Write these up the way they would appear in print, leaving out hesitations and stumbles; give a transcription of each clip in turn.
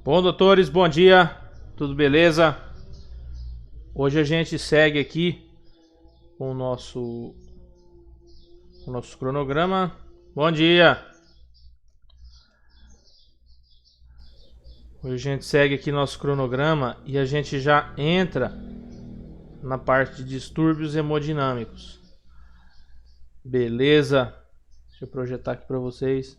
Bom, doutores, bom dia, tudo beleza? Hoje a gente segue aqui com o nosso cronograma. Bom dia! Hoje a gente segue aqui nosso cronograma e a gente já entra na parte de distúrbios hemodinâmicos. Beleza? Deixa eu projetar aqui para vocês.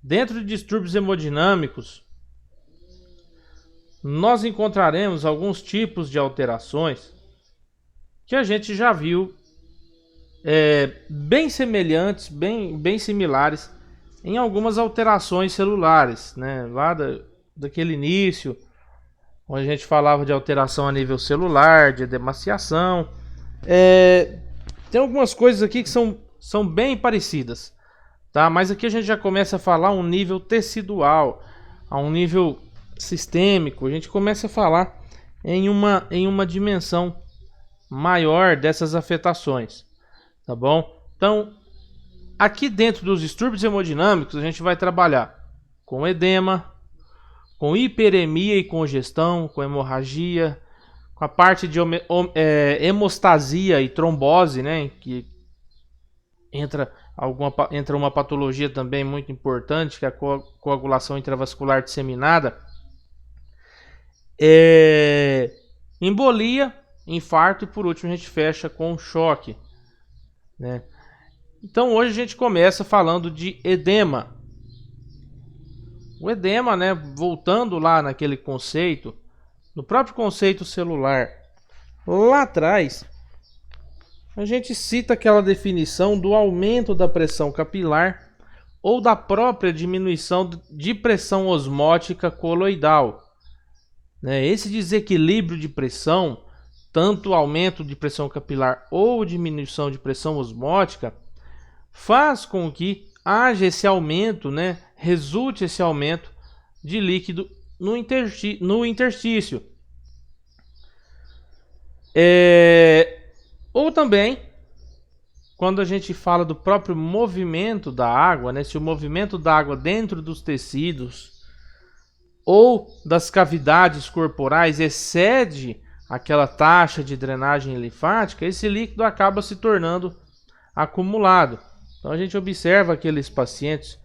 Dentro de distúrbios hemodinâmicos, nós encontraremos alguns tipos de alterações que a gente já viu bem semelhantes, bem similares em algumas alterações celulares, né? Lá daquele início, onde a gente falava de alteração a nível celular, de edemaciação. Tem algumas coisas aqui que são bem parecidas. Tá? Mas aqui a gente já começa a falar um nível tecidual, a um nível sistêmico. A gente começa a falar em uma dimensão maior dessas afetações, tá bom? Então, aqui dentro dos distúrbios hemodinâmicos, a gente vai trabalhar com edema, com hiperemia e congestão, com hemorragia, com a parte de hemostasia e trombose, né? Que entra uma patologia também muito importante, que é a coagulação intravascular disseminada, embolia, infarto e por último a gente fecha com choque, né? Então hoje a gente começa falando de edema. O edema, né, voltando lá naquele conceito, no próprio conceito celular, lá atrás, a gente cita aquela definição do aumento da pressão capilar ou da própria diminuição de pressão osmótica coloidal, né? Esse desequilíbrio de pressão, tanto aumento de pressão capilar ou diminuição de pressão osmótica, faz com que haja esse aumento, né? Resulte esse aumento de líquido no interstício. Ou também, quando a gente fala do próprio movimento da água, né? Se o movimento da água dentro dos tecidos ou das cavidades corporais excede aquela taxa de drenagem linfática, esse líquido acaba se tornando acumulado. Então a gente observa aqueles pacientes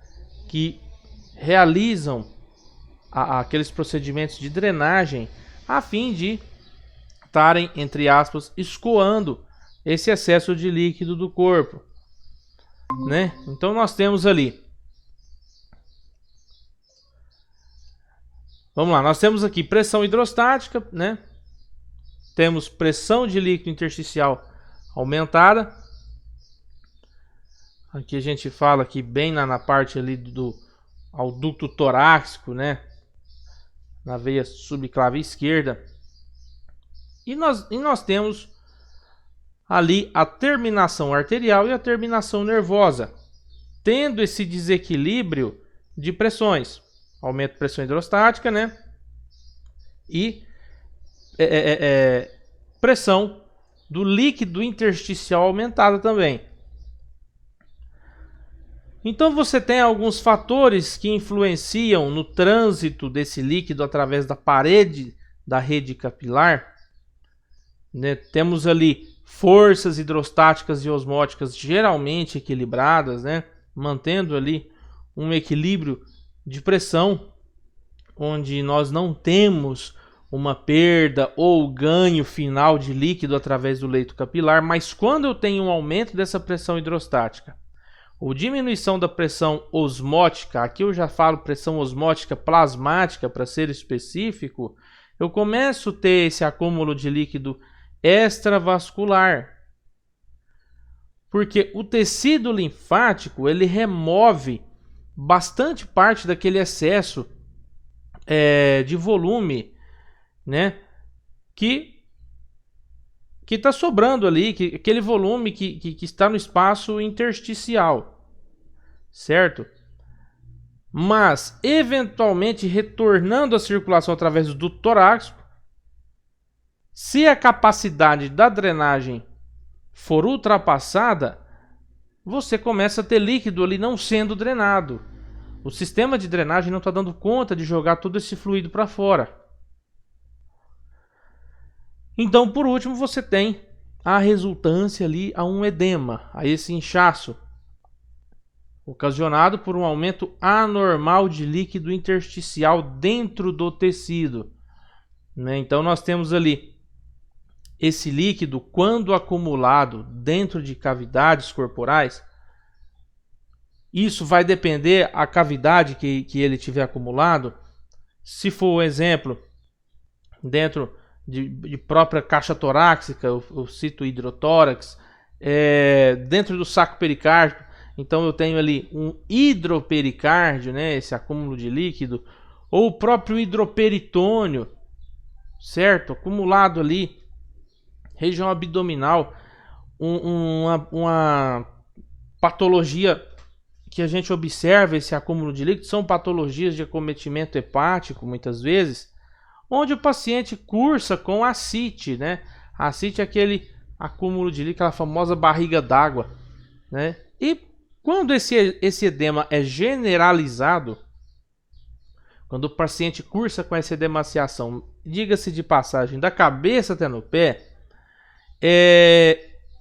que realizam aqueles procedimentos de drenagem a fim de estarem, entre aspas, escoando esse excesso de líquido do corpo, né? Então nós temos ali, vamos lá, nós temos aqui pressão hidrostática, né? Temos pressão de líquido intersticial aumentada. Aqui a gente fala aqui bem na parte ali do ao ducto torácico, né? Na veia subclave esquerda. E nós temos ali a terminação arterial e a terminação nervosa, tendo esse desequilíbrio de pressões, aumento de pressão hidrostática, né? E pressão do líquido intersticial aumentada também. Então você tem alguns fatores que influenciam no trânsito desse líquido através da parede da rede capilar, né? Temos ali forças hidrostáticas e osmóticas geralmente equilibradas, né? Mantendo ali um equilíbrio de pressão, onde nós não temos uma perda ou ganho final de líquido através do leito capilar, mas quando eu tenho um aumento dessa pressão hidrostática ou diminuição da pressão osmótica, aqui eu já falo pressão osmótica plasmática para ser específico, eu começo a ter esse acúmulo de líquido extravascular. Porque o tecido linfático, ele remove bastante parte daquele excesso de volume, né, que está sobrando ali, aquele volume que está no espaço intersticial, certo? Mas, eventualmente, retornando à circulação através do duto torácico, Se a capacidade da drenagem for ultrapassada, você começa a ter líquido ali não sendo drenado. O sistema de drenagem não está dando conta de jogar todo esse fluido para fora. Então, por último, você tem a resultância ali a um edema, a esse inchaço, ocasionado por um aumento anormal de líquido intersticial dentro do tecido. Então, nós temos ali esse líquido, quando acumulado dentro de cavidades corporais. Isso vai depender a cavidade que ele tiver acumulado. Se for um exemplo, dentro de própria caixa torácica, eu cito hidrotórax, dentro do saco pericárdico, então eu tenho ali um hidropericárdio, né, esse acúmulo de líquido, ou o próprio hidroperitônio, certo? Acumulado ali, região abdominal, uma patologia que a gente observa esse acúmulo de líquido são patologias de acometimento hepático, muitas vezes, onde o paciente cursa com ascite, né? A ascite é aquele acúmulo de líquido, aquela famosa barriga d'água, né? E quando esse edema é generalizado, quando o paciente cursa com essa edemaciação, diga-se de passagem, da cabeça até no pé,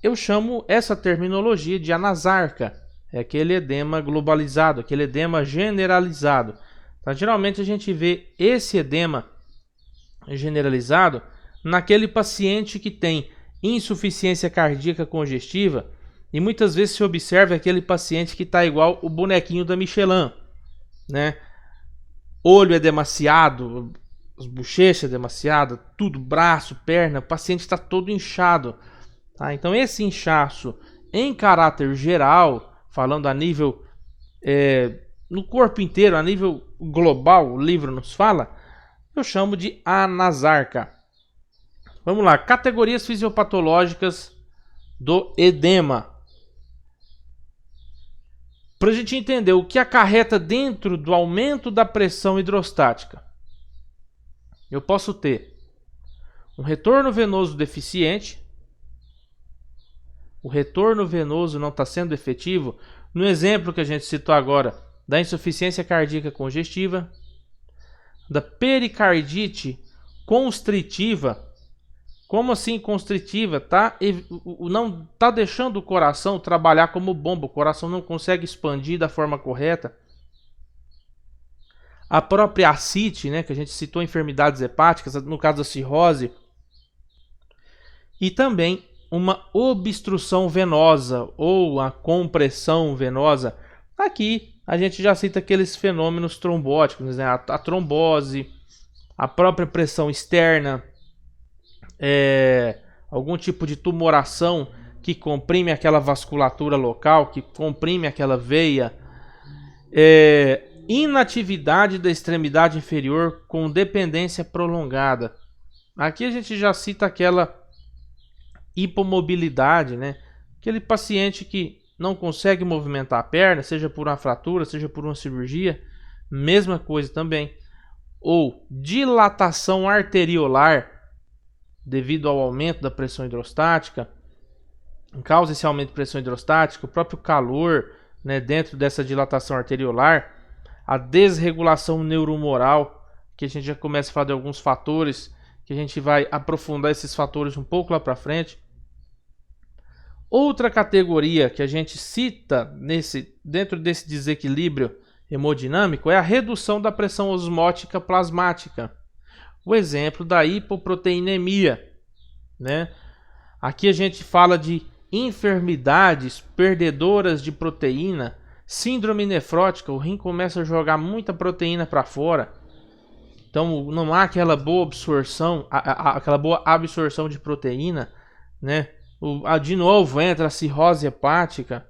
eu chamo essa terminologia de anasarca. É aquele edema globalizado, aquele edema generalizado. Então, geralmente a gente vê esse edema generalizado naquele paciente que tem insuficiência cardíaca congestiva, e muitas vezes se observa aquele paciente que está igual o bonequinho da Michelin, né? Olho edemaciado, as bochechas edemaciadas, tudo, braço, perna, o paciente está todo inchado. Tá? Então esse inchaço em caráter geral, falando a nível no corpo inteiro, a nível global, o livro nos fala, eu chamo de anasarca. Vamos lá, categorias fisiopatológicas do edema. Para a gente entender o que acarreta dentro do aumento da pressão hidrostática, eu posso ter um retorno venoso deficiente. O retorno venoso não está sendo efetivo. No exemplo que a gente citou agora, da insuficiência cardíaca congestiva, da pericardite constritiva. Como assim constritiva? Não está deixando o coração trabalhar como bomba. O coração não consegue expandir da forma correta. A própria ascite, né, que a gente citou, enfermidades hepáticas, no caso da cirrose. E também uma obstrução venosa ou a compressão venosa. Aqui a gente já cita aqueles fenômenos trombóticos, né? A trombose, a própria pressão externa, algum tipo de tumoração que comprime aquela vasculatura local, que comprime aquela veia, inatividade da extremidade inferior com dependência prolongada. Aqui a gente já cita aquela hipomobilidade, né? Aquele paciente que não consegue movimentar a perna, seja por uma fratura, seja por uma cirurgia, mesma coisa também. Ou dilatação arteriolar devido ao aumento da pressão hidrostática. Causa esse aumento de pressão hidrostática, o próprio calor, né, dentro dessa dilatação arteriolar, a desregulação neuromoral, que a gente já começa a falar de alguns fatores, que a gente vai aprofundar esses fatores um pouco lá para frente. Outra categoria que a gente cita dentro desse desequilíbrio hemodinâmico é a redução da pressão osmótica plasmática. O exemplo da hipoproteinemia, né? Aqui a gente fala de enfermidades perdedoras de proteína, síndrome nefrótica, o rim começa a jogar muita proteína para fora. Então não há aquela boa absorção, aquela boa absorção de proteína, né? De novo entra a cirrose hepática,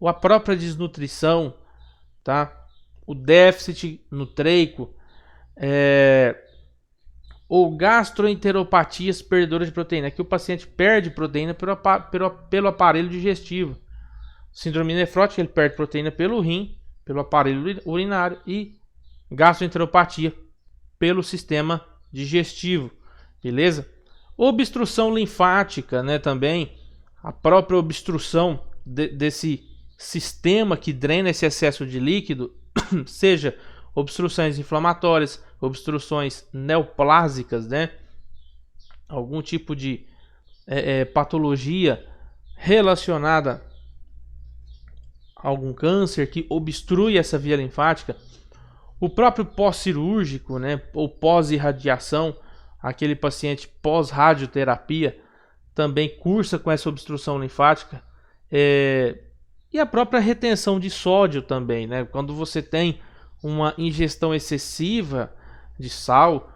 ou a própria desnutrição, tá? O déficit nutreico, ou gastroenteropatias perdedoras de proteína. Aqui o paciente perde proteína pelo aparelho digestivo. Síndrome nefrótica, ele perde proteína pelo rim, pelo aparelho urinário, e gastroenteropatia pelo sistema digestivo. beleza? Obstrução linfática, né, também, a própria obstrução desse sistema que drena esse excesso de líquido, seja obstruções inflamatórias, obstruções neoplásicas, né, algum tipo de patologia relacionada a algum câncer que obstrui essa via linfática, o próprio pós-cirúrgico, né, ou pós-irradiação, aquele paciente pós-radioterapia também cursa com essa obstrução linfática, e a própria retenção de sódio também, né, quando você tem uma ingestão excessiva de sal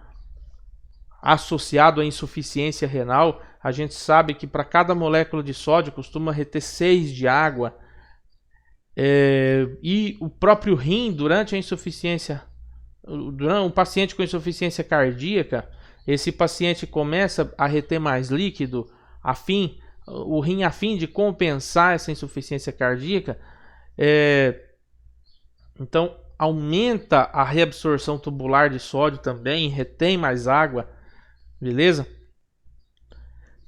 associado à insuficiência renal, a gente sabe que para cada molécula de sódio costuma reter 6 de água, e o próprio rim, durante a insuficiência, durante um paciente com insuficiência cardíaca, esse paciente começa a reter mais líquido, o rim, a fim de compensar essa insuficiência cardíaca, então aumenta a reabsorção tubular de sódio também, retém mais água, beleza?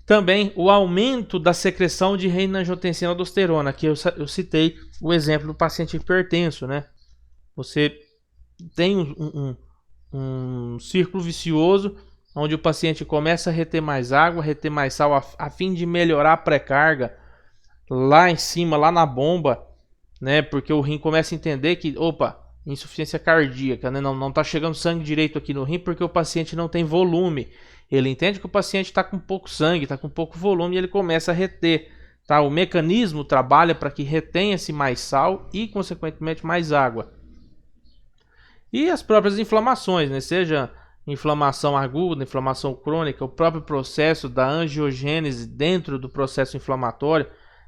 Também o aumento da secreção de reina-angiotensina-aldosterona, que eu citei o exemplo do paciente hipertenso, né? Você tem um círculo vicioso, onde o paciente começa a reter mais água, reter mais sal, a fim de melhorar a pré-carga lá em cima, lá na bomba, né? Porque o rim começa a entender que, insuficiência cardíaca, né? Não está chegando sangue direito aqui no rim porque o paciente não tem volume. Ele entende que o paciente está com pouco sangue, está com pouco volume, e ele começa a reter. Tá? O mecanismo trabalha para que retenha-se mais sal e, consequentemente, mais água. E as próprias inflamações, né? Seja inflamação aguda, inflamação crônica, o próprio processo da angiogênese dentro do processo inflamatório,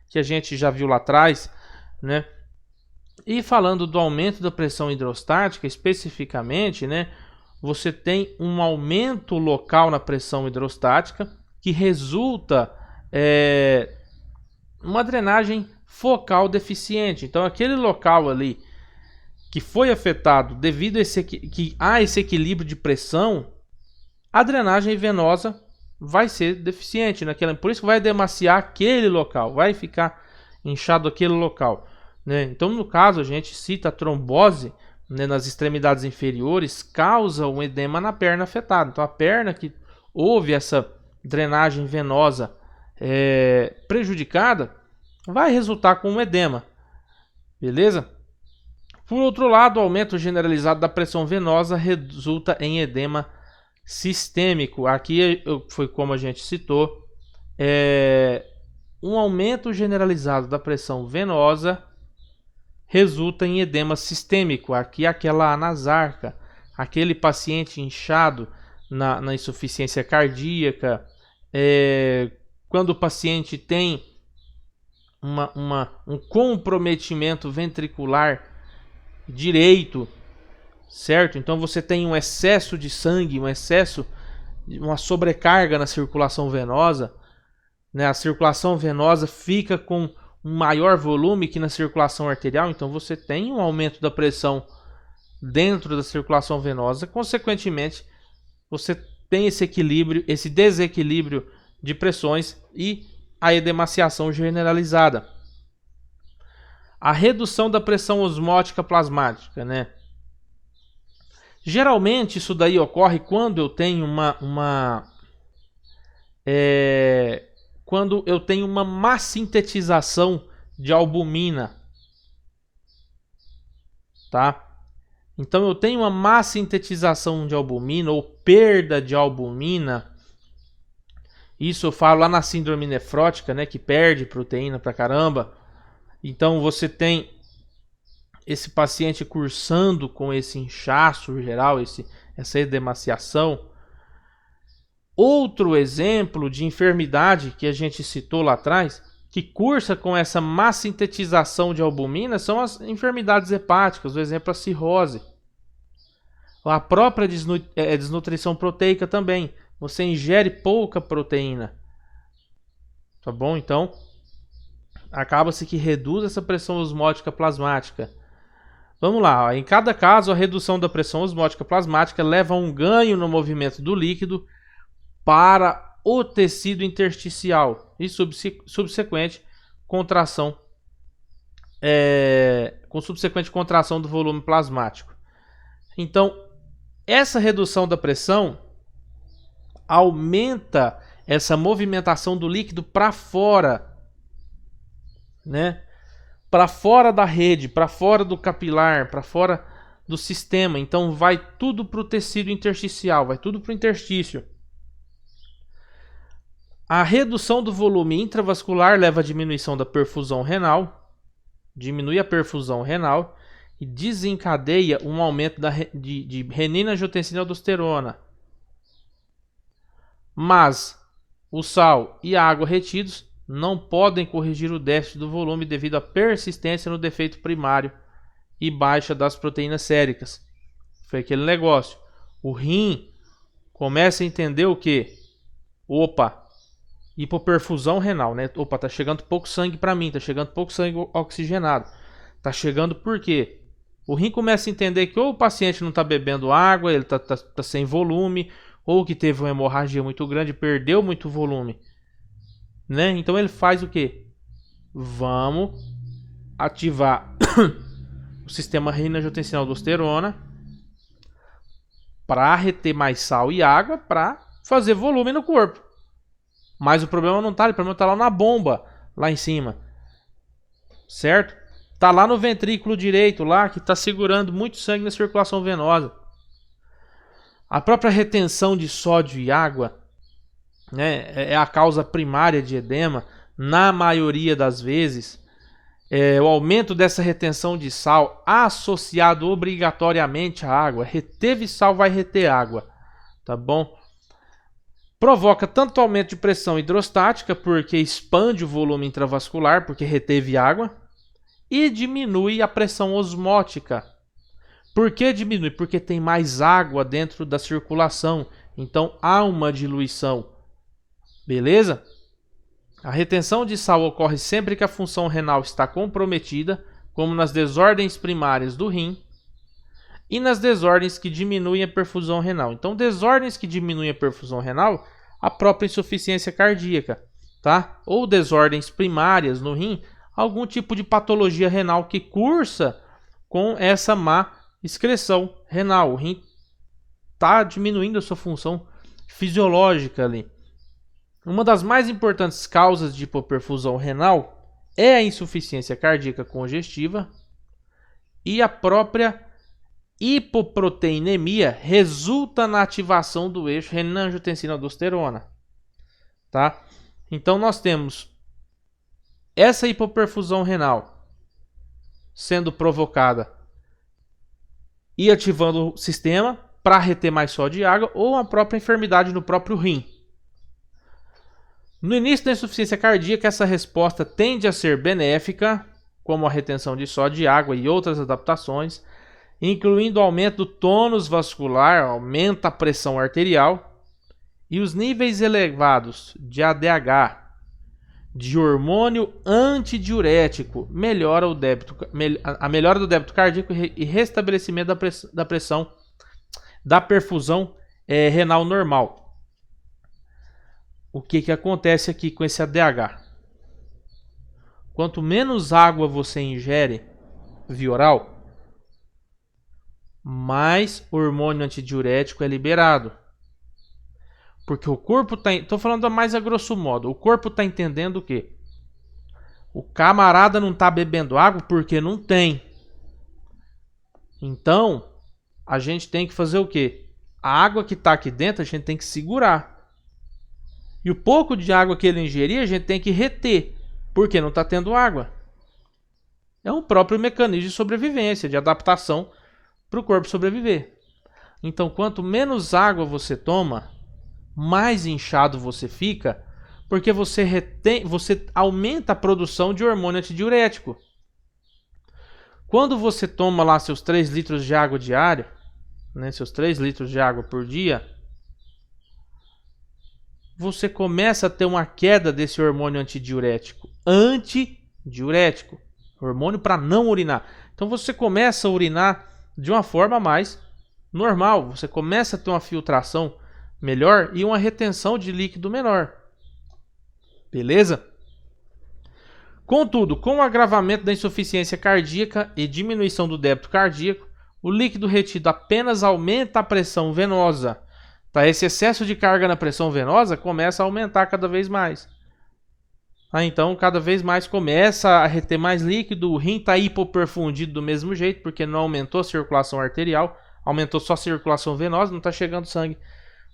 que a gente já viu lá atrás, né? E falando do aumento da pressão hidrostática, especificamente, né? Você tem um aumento local na pressão hidrostática que resulta uma drenagem focal deficiente. Então, aquele local ali que foi afetado devido a esse equilíbrio de pressão, a drenagem venosa vai ser deficiente por isso que vai edemaciar aquele local, vai ficar inchado aquele local, né? Então, no caso, a gente cita a trombose, né, nas extremidades inferiores, causa um edema na perna afetada. Então, a perna que houve essa drenagem venosa prejudicada vai resultar com um edema, beleza? Por outro lado, o aumento generalizado da pressão venosa resulta em edema sistêmico. Aqui foi como a gente citou, um aumento generalizado da pressão venosa resulta em edema sistêmico. Aqui aquela anasarca, aquele paciente inchado na insuficiência cardíaca, quando o paciente tem um comprometimento ventricular direito, certo? Então você tem um excesso de sangue, uma sobrecarga na circulação venosa, né? A circulação venosa fica com um maior volume que na circulação arterial, então você tem um aumento da pressão dentro da circulação venosa, consequentemente você tem esse desequilíbrio de pressões e a edemaciação generalizada. A redução da pressão osmótica plasmática, né? Geralmente isso daí ocorre quando eu tenho quando eu tenho uma má sintetização de albumina, tá? Então eu tenho uma má sintetização de albumina ou perda de albumina. Isso eu falo lá na síndrome nefrótica, né, que perde proteína pra caramba. Então você tem esse paciente cursando com esse inchaço geral, essa edemaciação. Outro exemplo de enfermidade que a gente citou lá atrás, que cursa com essa má sintetização de albumina, são as enfermidades hepáticas, o exemplo a cirrose. A própria desnutrição proteica também. Você ingere pouca proteína. Tá bom? Então, acaba-se que reduz essa pressão osmótica plasmática. Vamos lá. Em cada caso, a redução da pressão osmótica plasmática leva a um ganho no movimento do líquido para o tecido intersticial e subsequente contração, com subsequente contração do volume plasmático. Então, essa redução da pressão aumenta essa movimentação do líquido para fora, né? Para fora da rede, para fora do capilar, para fora do sistema. Então vai tudo para o tecido intersticial, vai tudo para o interstício. A redução do volume intravascular leva à diminuição da perfusão renal, diminui a perfusão renal e desencadeia um aumento de renina, angiotensina e aldosterona. Mas o sal e a água retidos não podem corrigir o déficit do volume devido à persistência no defeito primário e baixa das proteínas séricas. Foi aquele negócio. O rim começa a entender o quê? Opa, hipoperfusão renal, né? Opa, tá chegando pouco sangue para mim, tá chegando pouco sangue oxigenado. Tá chegando por quê? O rim começa a entender que ou o paciente não está bebendo água, ele tá sem volume, ou que teve uma hemorragia muito grande, perdeu muito volume, né? Então ele faz o quê? Vamos ativar o sistema renina-angiotensina-aldosterona para reter mais sal e água para fazer volume no corpo. Mas o problema não está ali, o problema está lá na bomba, lá em cima, certo? Tá lá no ventrículo direito, lá que está segurando muito sangue na circulação venosa. A própria retenção de sódio e água, né, é a causa primária de edema, na maioria das vezes. O aumento dessa retenção de sal associado obrigatoriamente à água. Reteve sal, vai reter água, tá bom? Provoca tanto aumento de pressão hidrostática, porque expande o volume intravascular, porque reteve água, e diminui a pressão osmótica. Por que diminui? Porque tem mais água dentro da circulação, então há uma diluição. Beleza? A retenção de sal ocorre sempre que a função renal está comprometida, como nas desordens primárias do rim e nas desordens que diminuem a perfusão renal. Então, desordens que diminuem a perfusão renal, a própria insuficiência cardíaca, tá? Ou desordens primárias no rim, algum tipo de patologia renal que cursa com essa má excreção renal. O rim está diminuindo a sua função fisiológica ali. Uma das mais importantes causas de hipoperfusão renal é a insuficiência cardíaca congestiva e a própria hipoproteinemia resulta na ativação do eixo renina-angiotensina-aldosterona, tá? Então nós temos essa hipoperfusão renal sendo provocada e ativando o sistema para reter mais sódio e água, ou a própria enfermidade no próprio rim. No início da insuficiência cardíaca, essa resposta tende a ser benéfica, como a retenção de sódio e água e outras adaptações, incluindo o aumento do tônus vascular, aumenta a pressão arterial, e os níveis elevados de ADH, de hormônio antidiurético, melhora a melhora do débito cardíaco e restabelecimento da pressão da perfusão renal normal. O que acontece aqui com esse ADH? Quanto menos água você ingere via oral, mais hormônio antidiurético é liberado. Porque o corpo está... Estou falando mais a grosso modo. O corpo está entendendo o quê? O camarada não está bebendo água porque não tem. Então, a gente tem que fazer o quê? A água que está aqui dentro, a gente tem que segurar. E o pouco de água que ele ingerir, a gente tem que reter, porque não está tendo água. É um próprio mecanismo de sobrevivência, de adaptação para o corpo sobreviver. Então, quanto menos água você toma, mais inchado você fica, porque você aumenta a produção de hormônio antidiurético. Quando você toma lá seus 3 litros de água diário, né, seus 3 litros de água por dia, você começa a ter uma queda desse hormônio antidiurético. Antidiurético. Hormônio para não urinar. Então você começa a urinar de uma forma mais normal. Você começa a ter uma filtração melhor e uma retenção de líquido menor. Beleza? Contudo, com o agravamento da insuficiência cardíaca e diminuição do débito cardíaco, o líquido retido apenas aumenta a pressão venosa. Tá? Esse excesso de carga na pressão venosa começa a aumentar cada vez mais. Então, cada vez mais começa a reter mais líquido, o rim está hipoperfundido do mesmo jeito, porque não aumentou a circulação arterial, aumentou só a circulação venosa, não está chegando sangue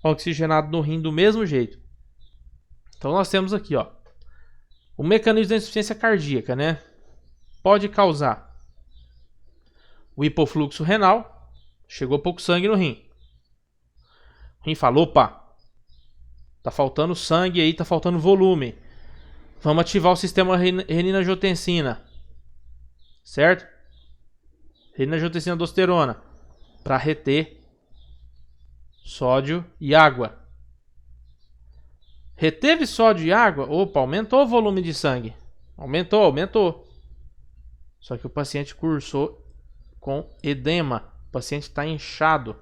oxigenado no rim do mesmo jeito. Então, nós temos aqui, ó, o mecanismo da insuficiência cardíaca, né? Pode causar o hipofluxo renal, chegou pouco sangue no rim. O rim falou, opa, tá faltando sangue aí, tá faltando volume. Vamos ativar o sistema renina-angiotensina, certo? Renina-angiotensina-aldosterona, para reter sódio e água. Reteve sódio e água, opa, aumentou o volume de sangue. Aumentou. Só que o paciente cursou com edema, o paciente está inchado.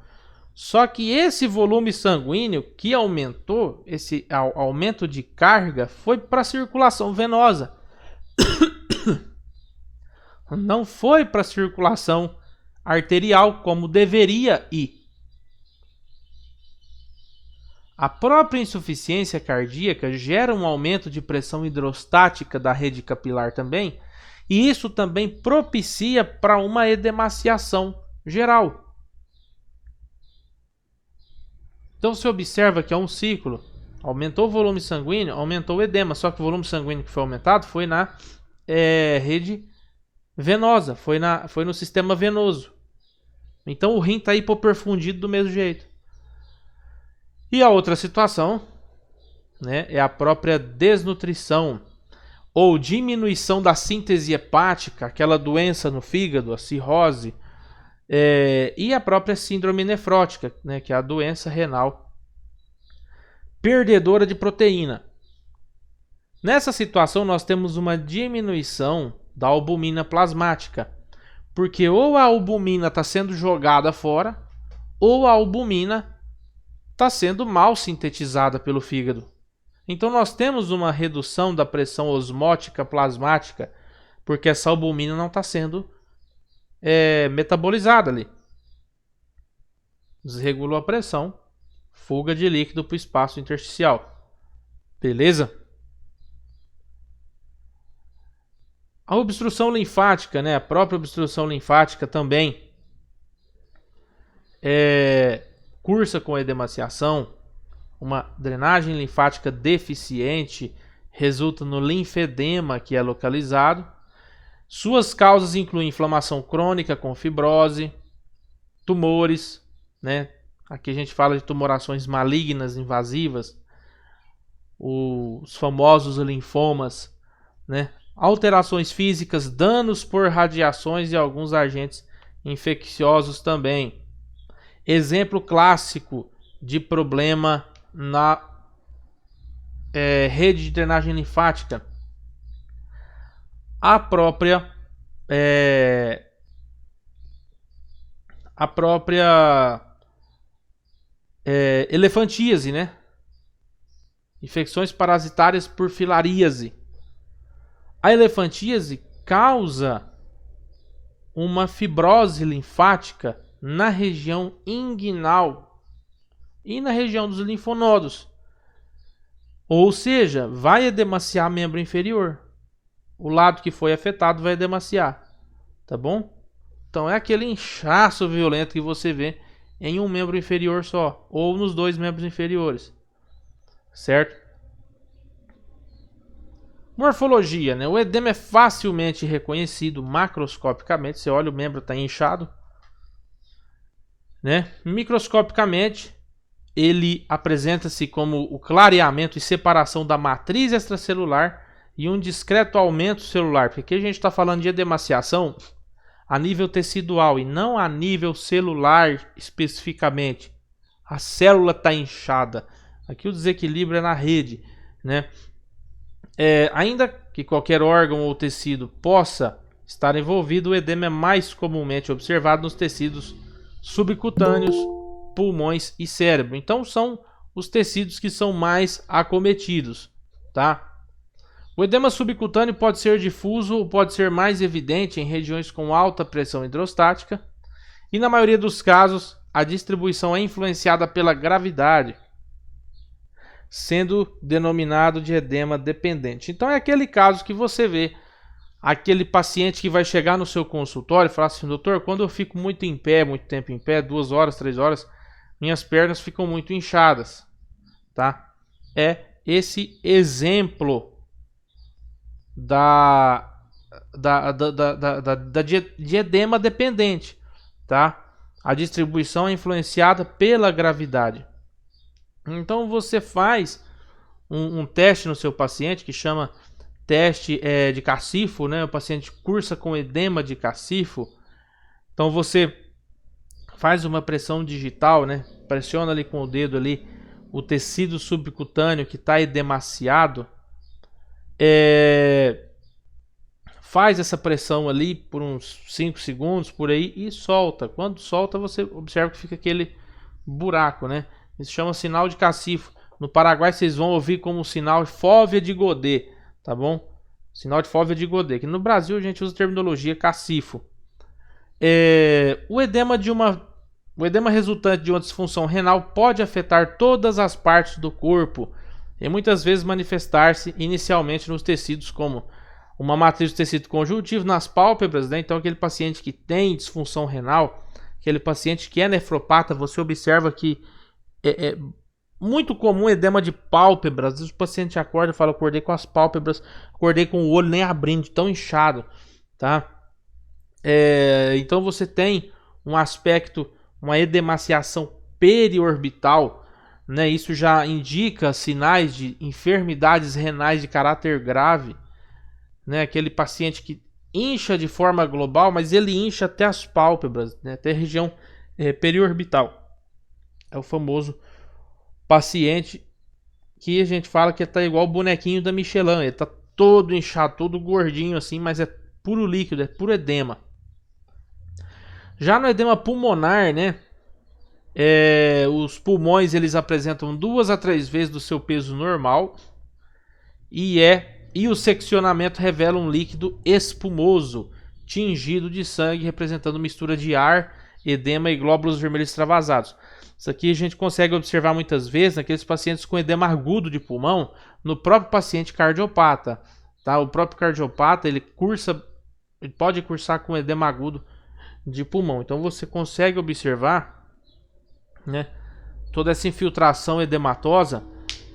Só que esse volume sanguíneo que aumentou, esse aumento de carga, foi para a circulação venosa. Não foi para a circulação arterial como deveria ir. A própria insuficiência cardíaca gera um aumento de pressão hidrostática da rede capilar também, e isso também propicia para uma edemaciação geral. Então você observa que é um ciclo, aumentou o volume sanguíneo, aumentou o edema, só que o volume sanguíneo que foi aumentado foi na rede venosa, foi no sistema venoso. Então o rim está hipoperfundido do mesmo jeito. E a outra situação, né, é a própria desnutrição ou diminuição da síntese hepática, aquela doença no fígado, a cirrose, e a própria síndrome nefrótica, né, que é a doença renal perdedora de proteína. Nessa situação nós temos uma diminuição da albumina plasmática, porque ou a albumina está sendo jogada fora, ou a albumina está sendo mal sintetizada pelo fígado. Então nós temos uma redução da pressão osmótica plasmática, porque essa albumina não está sendo metabolizada ali. Desregulou a pressão, fuga de líquido para o espaço intersticial. Beleza? A obstrução linfática, né? A própria obstrução linfática também cursa com edemaciação. Uma drenagem linfática deficiente resulta no linfedema que é localizado. Suas causas incluem inflamação crônica com fibrose, tumores, né? Aqui a gente fala de tumorações malignas invasivas, os famosos linfomas, né? Alterações físicas, danos por radiações e alguns agentes infecciosos também. Exemplo clássico de problema na rede de drenagem linfática. A própria elefantíase, né? Infecções parasitárias por filaríase. A elefantíase causa uma fibrose linfática na região inguinal e na região dos linfonodos. Ou seja, vai edemaciar membro inferior. O lado que foi afetado vai edemaciar. Tá bom? Então é aquele inchaço violento que você vê em um membro inferior só, ou nos dois membros inferiores. Certo? Morfologia, né? O edema é facilmente reconhecido macroscopicamente. Você olha, o membro está inchado, né? Microscopicamente, ele apresenta-se como o clareamento e separação da matriz extracelular e um discreto aumento celular. Porque aqui a gente está falando de edemaciação a nível tecidual e não a nível celular especificamente. A célula está inchada. Aqui o desequilíbrio é na rede, né? Ainda que qualquer órgão ou tecido possa estar envolvido, o edema é mais comumente observado nos tecidos subcutâneos, pulmões e cérebro. Então são os tecidos que são mais acometidos, tá? O edema subcutâneo pode ser difuso ou pode ser mais evidente em regiões com alta pressão hidrostática, e na maioria dos casos a distribuição é influenciada pela gravidade, sendo denominado de edema dependente. Então é aquele caso que você vê aquele paciente que vai chegar no seu consultório e falar assim: doutor, quando eu fico muito em pé, muito tempo em pé, 2 horas, 3 horas, minhas pernas ficam muito inchadas, tá? É esse exemplo de edema dependente, tá? A distribuição é influenciada pela gravidade. Então você faz um teste no seu paciente que chama teste de Cacifo, né? O paciente cursa com edema de Cacifo. Então você faz uma pressão digital, né? Pressiona ali com o dedo ali o tecido subcutâneo que está edemaciado. Faz essa pressão ali por uns 5 segundos por aí e solta. Quando solta, você observa que fica aquele buraco, né? Isso chama sinal de Cacifo. No Paraguai vocês vão ouvir como sinal de fóvea de Godet, tá bom? Sinal de fóvea de Godet. Aqui no Brasil a gente usa a terminologia Cacifo. O edema resultante de uma disfunção renal pode afetar todas as partes do corpo e muitas vezes manifestar-se inicialmente nos tecidos, como uma matriz do tecido conjuntivo, nas pálpebras, né? Então aquele paciente que tem disfunção renal, aquele paciente que é nefropata, você observa que é muito comum edema de pálpebras. Às vezes o paciente acorda e fala: acordei com as pálpebras, acordei com o olho nem abrindo, tão inchado, tá? Então você tem um aspecto, uma edemaciação periorbital, né? Isso já indica sinais de enfermidades renais de caráter grave, né? Aquele paciente que incha de forma global, mas ele incha até as pálpebras, né? Até a região periorbital. É o famoso paciente que a gente fala que está igual o bonequinho da Michelin. Ele está todo inchado, todo gordinho assim, mas é puro líquido, é puro edema. Já no edema pulmonar, né? Os pulmões eles apresentam 2 a 3 vezes do seu peso normal e o seccionamento revela um líquido espumoso, tingido de sangue, representando mistura de ar, edema e glóbulos vermelhos extravasados. Isso aqui a gente consegue observar muitas vezes naqueles pacientes com edema agudo de pulmão, no próprio paciente cardiopata, tá? O próprio cardiopata ele pode cursar com edema agudo de pulmão. Então você consegue observar, né, toda essa infiltração edematosa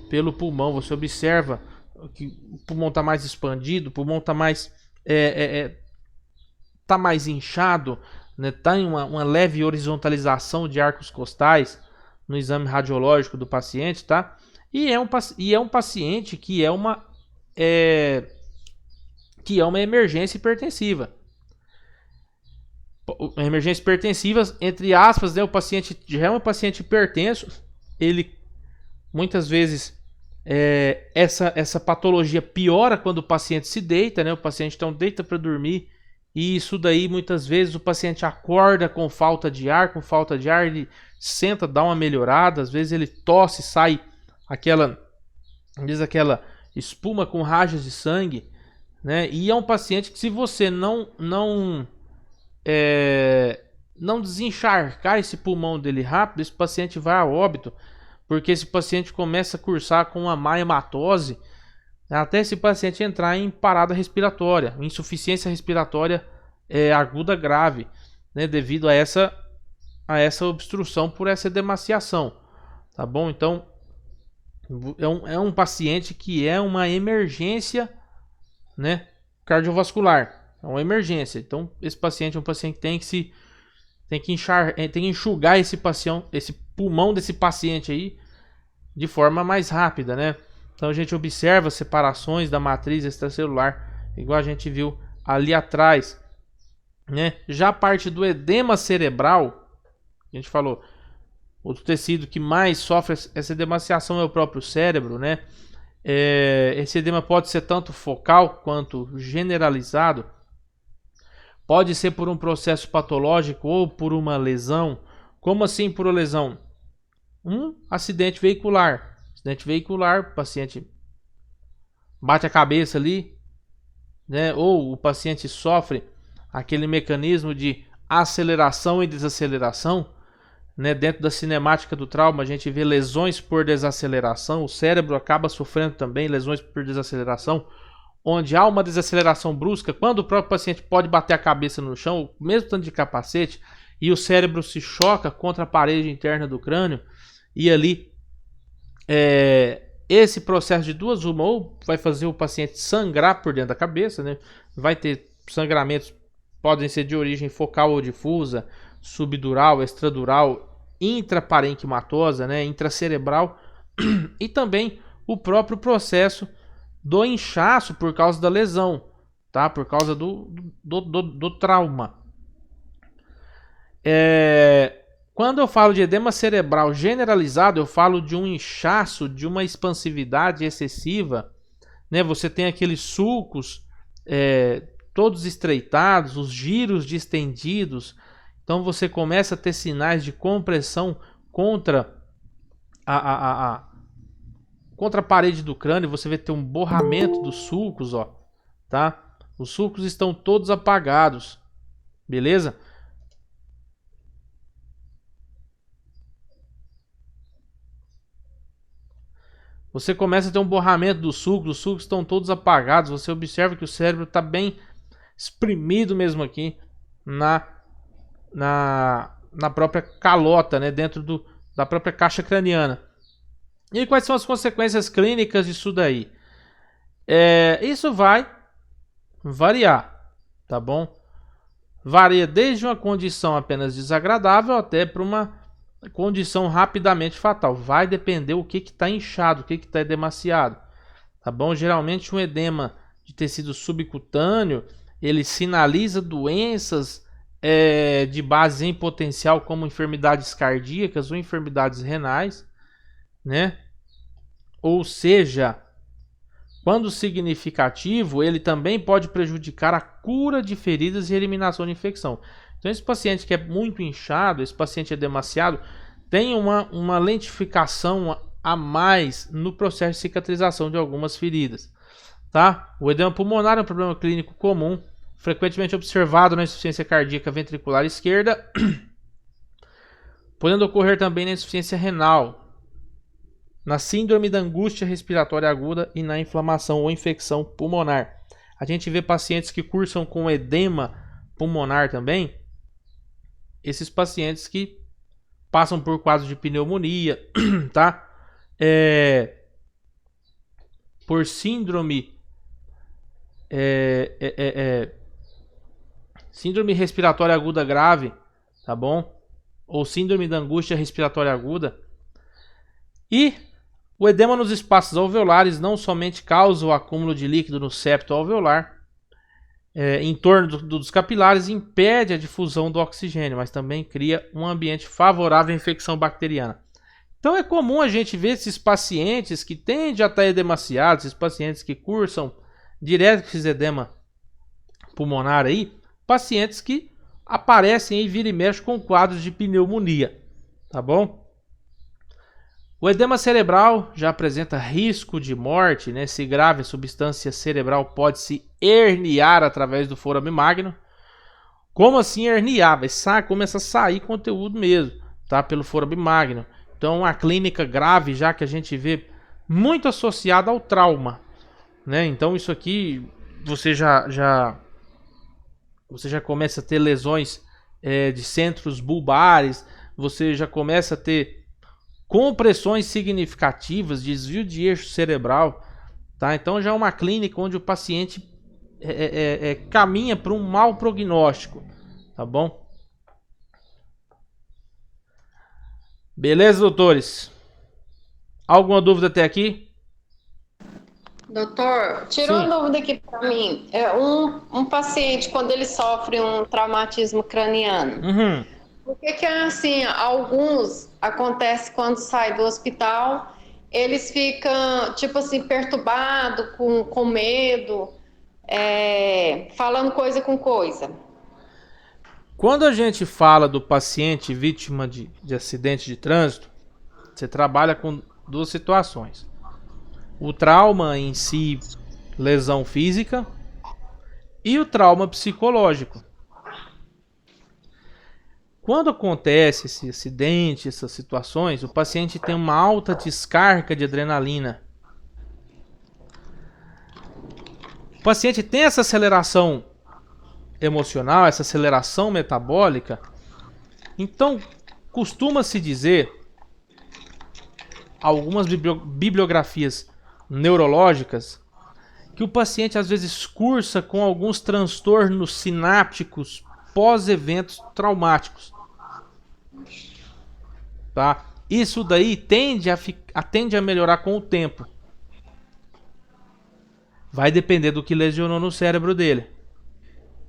pelo pulmão. Você observa que o pulmão está mais expandido, o pulmão está mais tá mais inchado, né? Tá em uma leve horizontalização de arcos costais no exame radiológico do paciente, tá? E é um paciente que é uma emergência hipertensiva. Emergência hipertensiva, entre aspas, né? O paciente já é um paciente hipertenso. Ele muitas vezes essa patologia piora quando o paciente se deita, né? O paciente então deita para dormir. E isso daí, muitas vezes, o paciente acorda com falta de ar, ele senta, dá uma melhorada, às vezes ele tosse, sai aquela espuma com rajos de sangue, né? E é um paciente que, se você não desencharcar esse pulmão dele rápido, esse paciente vai a óbito, porque esse paciente começa a cursar com uma má hematose, até esse paciente entrar em parada respiratória, insuficiência respiratória aguda grave, né, devido a essa obstrução por essa edemaciação, tá bom? Então é um paciente que é uma emergência, né, cardiovascular, é uma emergência. Então esse paciente é um paciente que tem que enxugar esse pulmão desse paciente aí de forma mais rápida, né? Então a gente observa separações da matriz extracelular, igual a gente viu ali atrás, né? Já a parte do edema cerebral, a gente falou, outro tecido que mais sofre essa edemaciação é o próprio cérebro, né? Esse edema pode ser tanto focal quanto generalizado, pode ser por um processo patológico ou por uma lesão. Como assim por uma lesão? Um acidente veicular. Acidente veicular, o paciente bate a cabeça ali, né? Ou o paciente sofre aquele mecanismo de aceleração e desaceleração, né? Dentro da cinemática do trauma, a gente vê lesões por desaceleração, o cérebro acaba sofrendo também lesões por desaceleração, onde há uma desaceleração brusca, quando o próprio paciente pode bater a cabeça no chão, mesmo tanto de capacete, e o cérebro se choca contra a parede interna do crânio, e ali esse processo de duas uma, ou vai fazer o paciente sangrar por dentro da cabeça, né? Vai ter sangramentos, podem ser de origem focal ou difusa, subdural, extradural, intraparenquimatosa, né? Intracerebral, e também o próprio processo do inchaço por causa da lesão, tá? Por causa do trauma. Quando eu falo de edema cerebral generalizado, eu falo de um inchaço, de uma expansividade excessiva, né? Você tem aqueles sulcos todos estreitados, os giros distendidos, então você começa a ter sinais de compressão contra contra a parede do crânio, você vai ter um borramento dos sulcos, ó, tá? Os sulcos estão todos apagados, beleza? Você começa a ter um borramento dos sulcos, os sulcos estão todos apagados, você observa que o cérebro está bem espremido mesmo aqui na própria calota, né? Dentro da própria caixa craniana. E quais são as consequências clínicas disso daí? Isso vai variar, tá bom? Varia desde uma condição apenas desagradável até para uma condição rapidamente fatal. Vai depender o que está inchado, o que está edemaciado, tá bom? Geralmente um edema de tecido subcutâneo, ele sinaliza doenças de base em potencial, como enfermidades cardíacas ou enfermidades renais, né? Ou seja, quando significativo, ele também pode prejudicar a cura de feridas e eliminação de infecção. Então, esse paciente que é muito inchado, esse paciente edemaciado, tem uma lentificação a mais no processo de cicatrização de algumas feridas, tá? O edema pulmonar é um problema clínico comum, frequentemente observado na insuficiência cardíaca ventricular esquerda, podendo ocorrer também na insuficiência renal, na síndrome da angústia respiratória aguda e na inflamação ou infecção pulmonar. A gente vê pacientes que cursam com edema pulmonar também, esses pacientes que passam por quadros de pneumonia, tá? Por síndrome síndrome respiratória aguda grave, tá bom? Ou síndrome da angústia respiratória aguda. E o edema nos espaços alveolares não somente causa o acúmulo de líquido no septo alveolar, em torno dos capilares, impede a difusão do oxigênio, mas também cria um ambiente favorável à infecção bacteriana. Então é comum a gente ver esses pacientes que tendem a estar edemaciados, esses pacientes que cursam direto com esse edema pulmonar aí, pacientes que aparecem e vira e mexe com quadros de pneumonia, tá bom? O edema cerebral já apresenta risco de morte, né? Se grave, a substância cerebral pode se herniar através do forame magno. Como assim herniar? Começa a sair conteúdo mesmo, tá? Pelo forame magno. Então, a clínica grave, já que a gente vê muito associada ao trauma, né? Então, isso aqui você já começa a ter lesões de centros bulbares, você já começa a ter compressões significativas, desvio de eixo cerebral, tá? Então já é uma clínica onde o paciente caminha para um mau prognóstico, tá bom? Beleza, doutores? Alguma dúvida até aqui? Doutor, tirou uma dúvida aqui para mim. Um paciente, quando ele sofre um traumatismo craniano, por que assim, alguns acontece quando sai do hospital, eles ficam, tipo assim, perturbados, com medo, falando coisa com coisa? Quando a gente fala do paciente vítima de acidente de trânsito, Você trabalha com duas situações. O trauma em si, lesão física, e o trauma psicológico. Quando acontece esse acidente, essas situações, o paciente tem uma alta descarga de adrenalina. O paciente tem essa aceleração emocional, essa aceleração metabólica. Então, costuma-se dizer, algumas bibliografias neurológicas, que o paciente às vezes cursa com alguns transtornos sinápticos pós-eventos traumáticos. Tá? Isso daí tende a melhorar com o tempo. Vai depender do que lesionou no cérebro dele.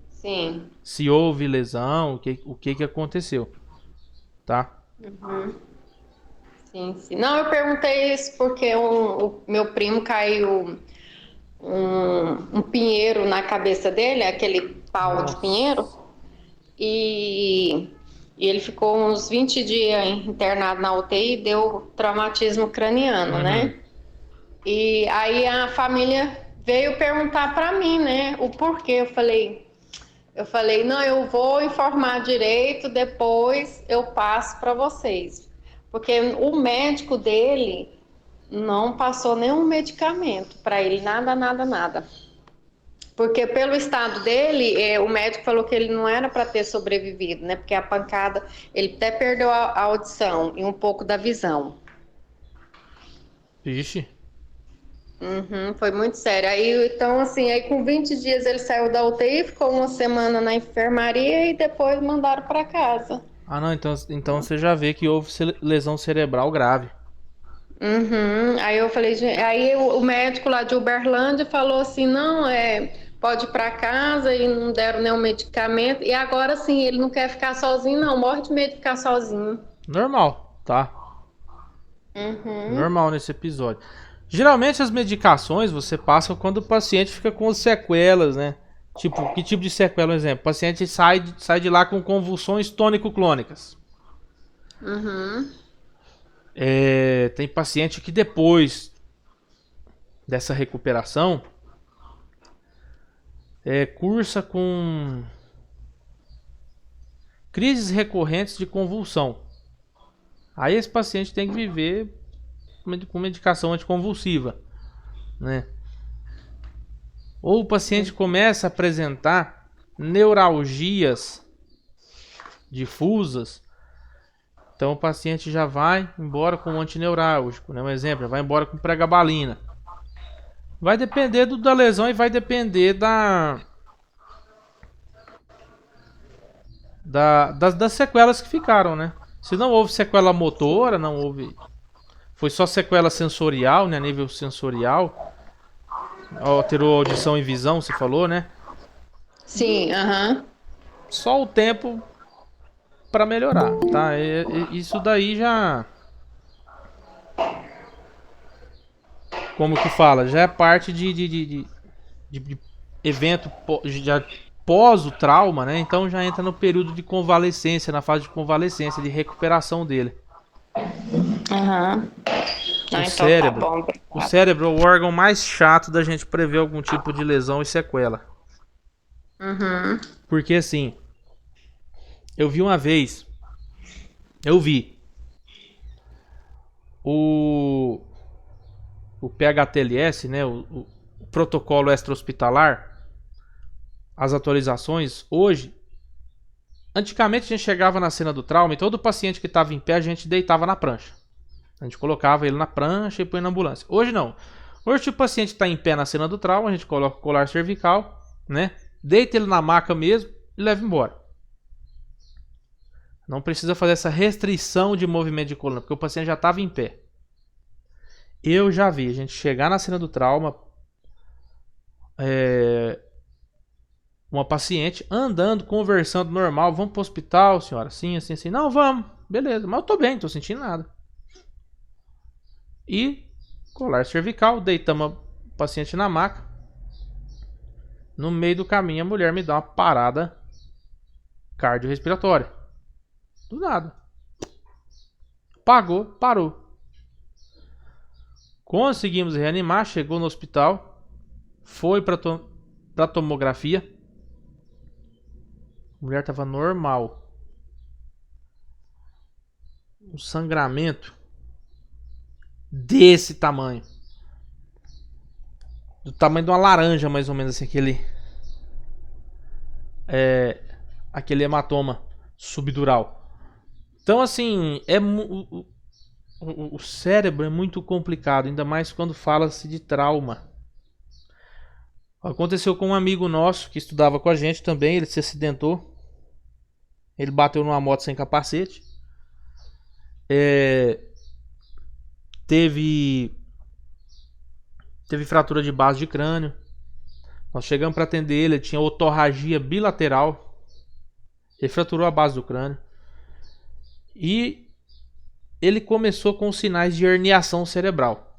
Sim. Se houve lesão, o que aconteceu. Tá? Uhum. Sim, sim. Não, eu perguntei isso porque o meu primo caiu um pinheiro na cabeça dele, aquele pau de pinheiro, e ele ficou uns 20 dias internado na UTI e deu traumatismo craniano, né? E aí a família veio perguntar para mim, né, o porquê. Eu falei, não, eu vou informar direito, depois eu passo para vocês. Porque o médico dele não passou nenhum medicamento para ele, nada. Porque pelo estado dele, o médico falou que ele não era para ter sobrevivido, né? Porque a pancada, ele até perdeu a audição e um pouco da visão. Vixe. Uhum, foi muito sério. Aí, então, assim, aí com 20 dias ele saiu da UTI, ficou uma semana na enfermaria e depois mandaram para casa. Ah, não, então você já vê que houve lesão cerebral grave. Uhum. Aí eu falei, aí o médico lá de Uberlândia falou assim, não, pode ir para casa, e não deram nenhum medicamento. E agora sim, ele não quer ficar sozinho, não, morre de medo de ficar sozinho. Normal, tá? Uhum. Normal nesse episódio. Geralmente as medicações você passa quando o paciente fica com sequelas, né? Tipo, que tipo de sequela, por exemplo? O paciente sai de lá com convulsões tônico-clônicas. Uhum. Tem paciente que depois dessa recuperação cursa com crises recorrentes de convulsão. Aí esse paciente tem que viver com medicação anticonvulsiva, né? Ou o paciente começa a apresentar neuralgias difusas. Então o paciente já vai embora com um antineurálgico, né? Um exemplo, vai embora com pregabalina. Vai depender da lesão e vai depender das sequelas que ficaram, né? Se não houve sequela motora, não houve... Foi só sequela sensorial, né? A nível sensorial. Alterou audição e visão, você falou, né? Sim, aham. Só o tempo para melhorar, tá? Isso daí já... Como que fala? Já é parte de evento já pós o trauma, né? Então já entra no período de convalescência, na fase de convalescência, de recuperação dele. Aham. O cérebro, tá bom. o cérebro é o órgão mais chato da gente prever algum tipo de lesão e sequela. Uhum. Porque assim, eu vi o PHTLS, né, o protocolo extra-hospitalar, as atualizações, hoje, antigamente a gente chegava na cena do trauma e todo paciente que estava em pé a gente deitava na prancha. A gente colocava ele na prancha e põe na ambulância. Hoje não. Hoje, se o paciente está em pé na cena do trauma, a gente coloca o colar cervical, né? Deita ele na maca mesmo e leva embora. Não precisa fazer essa restrição de movimento de coluna, porque o paciente já estava em pé. Eu já vi a gente chegar na cena do trauma, uma paciente andando, conversando normal. Vamos para o hospital, senhora? Assim, assim, assim. Não, vamos. Beleza, mas eu tô bem, não tô sentindo nada. E colar cervical, deitamos o paciente na maca. No meio do caminho a mulher me dá uma parada cardiorrespiratória. Do nada. Parou. Conseguimos reanimar, chegou no hospital, foi pra tomografia. A mulher tava normal. Um sangramento desse tamanho. Do tamanho de uma laranja, mais ou menos assim, aquele hematoma subdural. Então, assim, o cérebro é muito complicado, ainda mais quando fala-se de trauma. Aconteceu com um amigo nosso que estudava com a gente também, ele se acidentou. Ele bateu numa moto sem capacete. Teve fratura de base de crânio. Nós chegamos para atender ele tinha otorragia bilateral. Ele fraturou a base do crânio. E ele começou com sinais de herniação cerebral.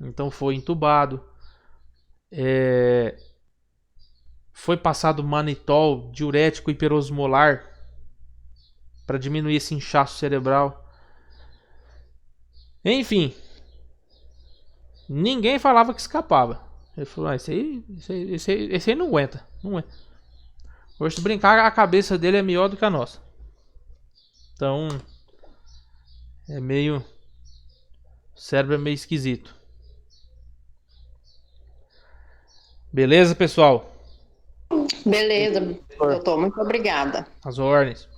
Então foi entubado. Foi passado manitol, diurético hiperosmolar para diminuir esse inchaço cerebral. Enfim, ninguém falava que escapava. Ele falou: esse aí não aguenta, não aguenta. Hoje, se brincar, a cabeça dele é melhor do que a nossa. Então, o cérebro é meio esquisito. Beleza, pessoal? Beleza, doutor. Muito obrigada. As ordens.